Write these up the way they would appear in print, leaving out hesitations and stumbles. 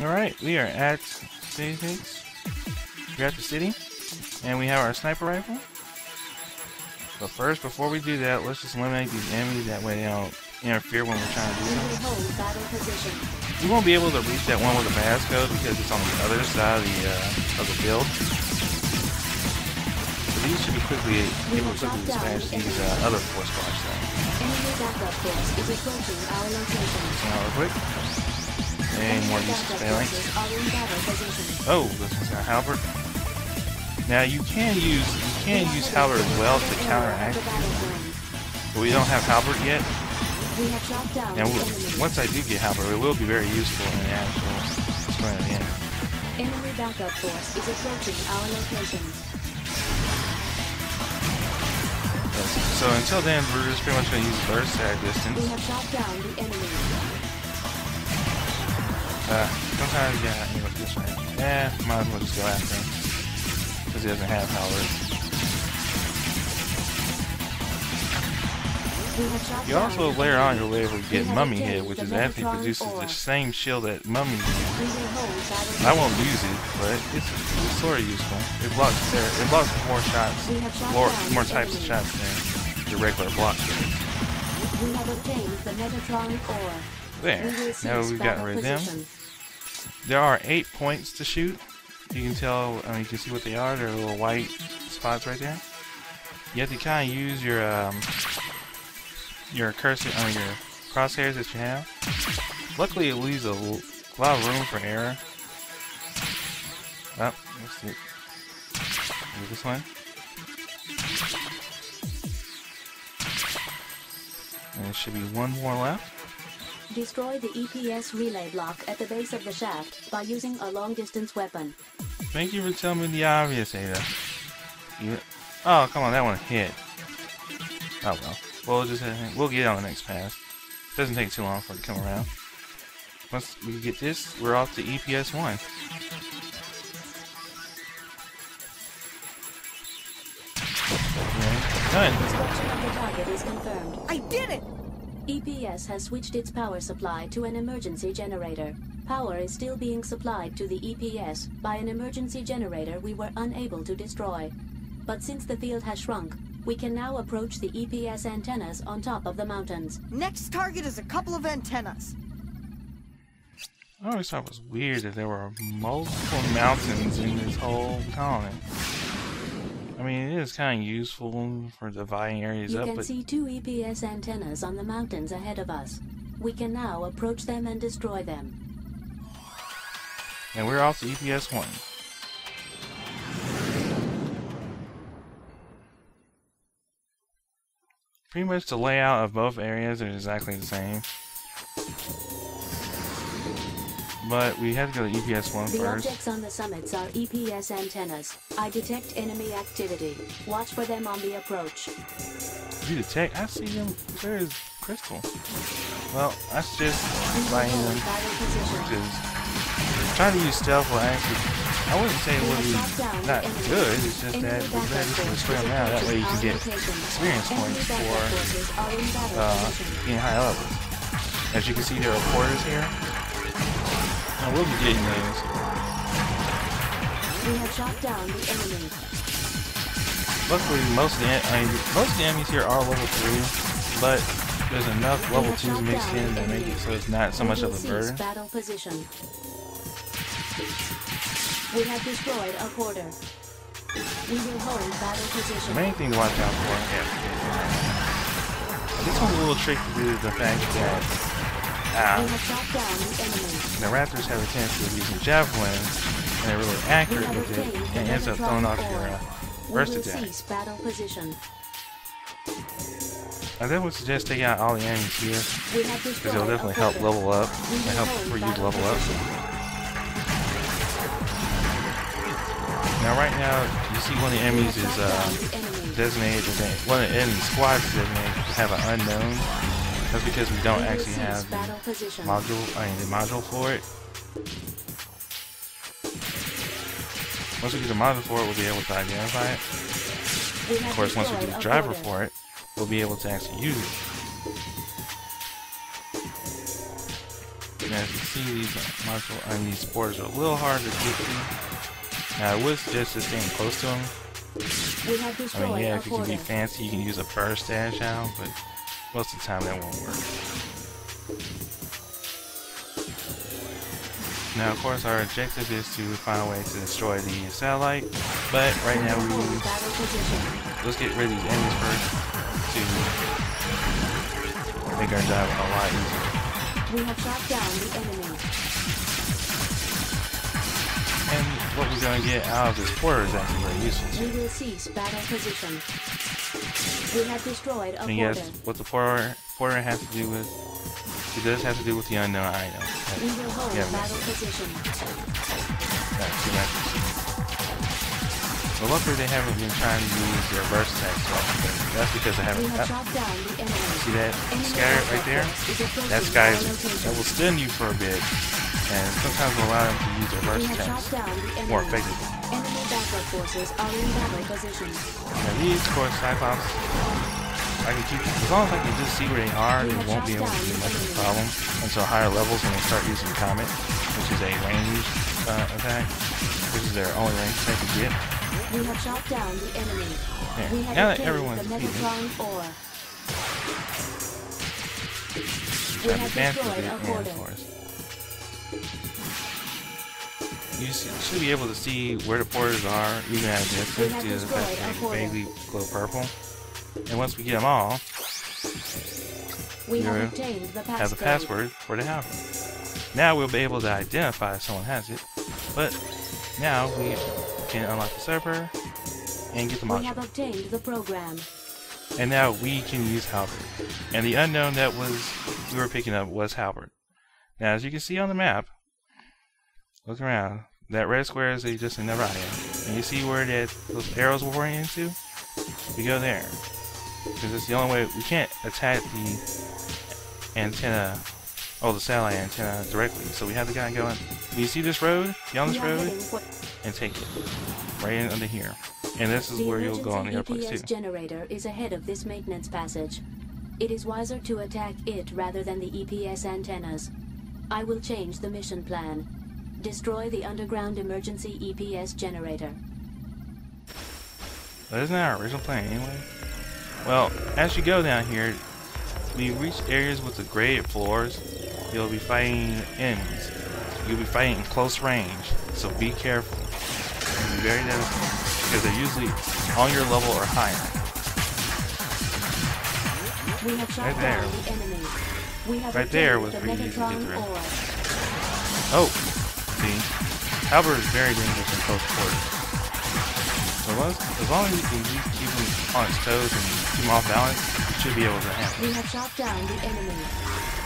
Alright, we are at we're at the city, and we have our sniper rifle. But first, before we do that, let's just eliminate these enemies, that way they don't interfere when we're trying to do something. We won't be able to reach that one with the passcode because it's on the other side of the build. So these should be quickly able to smash these other 4 squads though. Real quick. Any more use of phalanx. Oh, this one's got halberd. Now you can use halberd as well to counteract, but we don't have halberd yet. And once I do get halberd, it will be very useful in the actual destroying of the enemy. Enemy backup force is approaching our location. So until then, we're just pretty much going to use burst at a distance. We have shot down the enemy. Sometimes, yeah, you know, this way. Yeah, might as well just go after him. Because he doesn't have halberd. You also later on you'll be able to get mummy hit, which is actually produces the same shield that mummy uses. I won't use it, but it's sort of useful. It blocks more shots, more types of shots than your regular block shields. There. Now we've gotten rid of them. There are 8 points to shoot. You can tell. I mean, you can see what they are. They're little white spots right there. You have to kind of use your cursor, I mean your crosshairs that you have. Luckily, it leaves a lot of room for error. Oh, let's see. Do this one. And there should be one more left. Destroy the EPS relay block at the base of the shaft by using a long-distance weapon. Thank you for telling me the obvious, Ada. Oh, come on, that one hit. Oh well. We'll get it on the next pass. Doesn't take too long for it to come around. Once we get this, we're off to EPS 1. Done. Destruction of the target is confirmed. I did it! EPS has switched its power supply to an emergency generator. Power is still being supplied to the EPS by an emergency generator we were unable to destroy. But since the field has shrunk, we can now approach the EPS antennas on top of the mountains. Next target is a couple of antennas. I always thought it was weird that there were multiple mountains in this whole colony. I mean, it is kind of useful for dividing areas up, but... You can see 2 EPS antennas on the mountains ahead of us. We can now approach them and destroy them. And we're off to EPS 1. Pretty much the layout of both areas are exactly the same. But we have to go to EPS 1 The first. objects on the summits are EPS antennas. I detect enemy activity. Watch for them on the approach. You detect? I see them. There is crystal. Well, that's just buying them. Because trying to use stealth will actually, I wouldn't say it would be not good. It's just that it's better just to destroy them now. That way you can get experience points for getting high levels. As you can see, there are porters here. I will be getting those. We have shot down the enemy. Luckily, most of the enemies here are level 3, but there's enough level 2s mixed in that make it so it's not so much of a burden. Battle position. We have destroyed a porter. We will hold battle position. The main thing to watch out for, this one's a little tricky due to the fact that the Raptors have a tendency of using javelins, and they're really accurate with it, and it ends up throwing off your burst attack. I definitely suggest taking out all the enemies here, because it'll definitely help level up, and help for you to level up. Now right now, you see one of the enemies is designated, one of the enemy squads is designated to have an unknown. That's because we don't actually have the module for it. Once we get the module for it, we'll be able to identify it. Of course, once we get the driver for it, we'll be able to actually use it. Now, as you see, these portals are a little hard to get to. Now, I would suggest just staying close to them. We have I destroyed mean, yeah, a if you can be portal. fancy, you can use a burst dash out, but most of the time that won't work. Now, of course, our objective is to find a way to destroy the satellite, but right now let's get rid of these enemies first to make our job a lot easier. We have shot down the enemy. And what we're going to get out of this portal is actually very useful. We will cease battle position. We have destroyed a And portal. yes, what the portal has to do with, it does have to do with the unknown item. We will hold battle position. That's too much. Well, luckily they haven't been trying to use their burst attacks so often, but that's because they haven't. We have shot down the enemy. See that scatter right there? That will stun you for a bit, and sometimes will allow them to use their burst attacks more effectively. Enemy backup forces are in battle position. Now these, of course, Cyclops, I can keep, as long as I can just see where they are, they won't be able to be much of a problem until higher levels when they start using Comet, which is a ranged attack, which is their only range attack to get. We have shot down the enemy. There. We have Now that obtained everyone's the defeated, Megatron ore. we have have advanced destroyed with it, a and portal. of course. You should be able to see where the portals are, even at a distance, due to the fact that they vaguely glow purple. And once we get them all, We have you obtained the have the password for the house. Now we'll be able to identify if someone has it, but now we can unlock the server and get the We have module. obtained the program. And now we can use Halberd. And the unknown that we were picking up was Halberd. Now, as you can see on the map, look around. That red square is just another item. And you see where those arrows were pointing into? We go there. Because it's the only way. We can't attack the antenna, the satellite antenna directly. So we have the guy going. Do you see this road? Get on this road and take it. Right under here. And this is where you'll go on the airplanes too. The generator is ahead of this maintenance passage. It is wiser to attack it rather than the EPS antennas. I will change the mission plan. Destroy the underground emergency EPS generator. That isn't our original plan anyway. Well, as you go down here, when you reach areas with the graded floors, you'll be fighting enemies. You'll be fighting in close range, so be careful. Be very devastating, because they're usually on your level or higher. We have shot Right there. down the enemy. We have Right there was the pretty easy to get Megatron through. ore. Oh, see, Halberd is very dangerous in close quarters. So as long as you can keep him on his toes and keep him off balance, you should be able to handle We it. have shot down the enemy.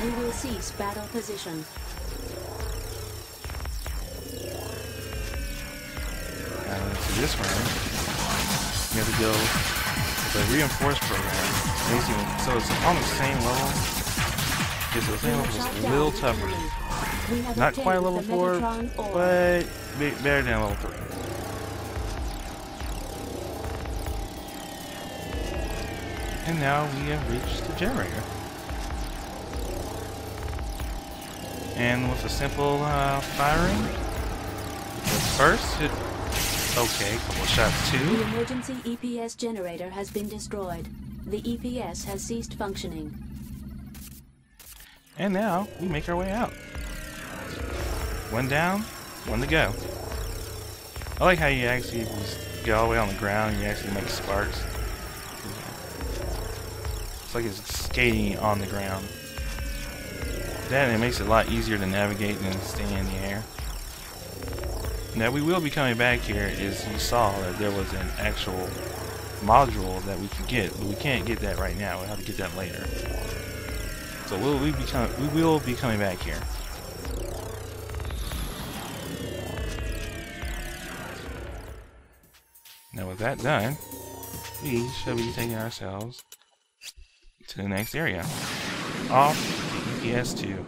We will cease battle position. To this round, you have to go with a reinforced program. Basically, so it's on the same level. Just the same level, just a little tougher. We have Not quite obtained level the 4, Megatron ore. but better than level 3. And now we have reached the generator. And with a simple firing, the first hit, okay, couple shots The too. emergency EPS generator has been destroyed. The EPS has ceased functioning. And now we make our way out. One down, one to go. I like how you actually just get all the way on the ground and you actually make sparks. It's like it's skating on the ground. That and it makes it a lot easier to navigate than staying in the air. Now we will be coming back here, as you saw that there was an actual module that we can get, but we can't get that right now. We'll have to get that later. So we will be coming back here. Now with that done, we shall be taking ourselves to the next area. Off to EPS2.